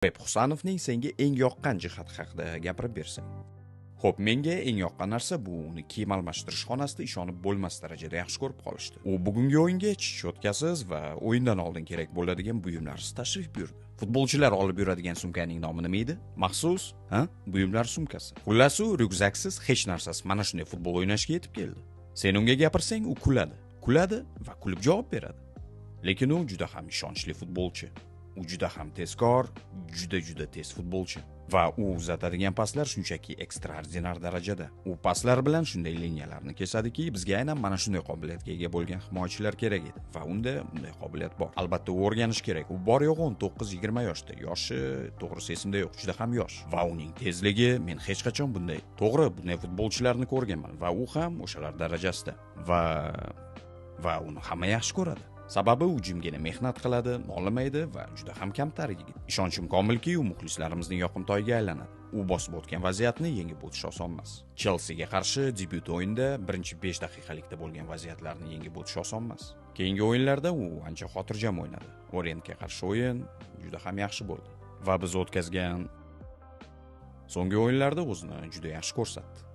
Pep Husanovning senga eng yoqqan jihati haqida gapirib bersang. Xo'p, menga eng yoqqan narsa bu uni kiyim almashtirish xonasida ishonib bo'lmas darajada yaxshi ko'rib qolishdi. U bugungi o'yinga cho'tkasiz va o'yindan oldin kerak bo'ladigan buyumlarsiz tashrif buyurdi. Futbolchilar olib yuradigan sumkaning nomi nima edi? Maxsus, buyumlar sumkasi. Xullas, u ryukzaksiz hech narsasiz mana shunday futbol o'ynashga yetib keldi. Sen unga gapirsang, u kuladi va kulib javob beradi. Lekin u juda ham ishonchli futbolchi. U juda ham tezkor, juda tez futbolchi. Va u uzatadigan paslar shunchaki ekstraordinar darajada. U paslar bilan shunday liniyalarni kesadiki, bizga aynan mana shunday qobiliyatga ega bo'lgan himoyachilar kerak edi. Va unda bunday qobiliyat bor. Albatta, u o'rganish kerak. U bor yo'g'i 19-20 yoshda. Yoshi to'g'risi esimda yo'q, juda ham yosh. Va uning tezligi, men hech qachon bunday futbolchilarni ko'rganman va u ham o'shalar darajasida. Va uni hamma yaxshi ko'radi. Sababi u jimgina mehnat qiladi, nolimaydi va juda ham kamtar yigit. Ishonchim komilki, u muxlislarimizning yoqimtoyiga aylanadi. U bosib o'tgan vaziyatni yengib o'tish oson emas. Chelsiga qarshi debyut o'yinda birinchi 5 daqiqalikda bo'lgan vaziyatlarni yengib o'tish oson emas. Keyingi o'yinlarda u ancha xotirjam o'ynadi. Orentga qarshi o'yin juda ham yaxshi bo'ldi va biz o'tkazgan so'nggi o'yinlarda o'zini juda yaxshi ko'rsatdi.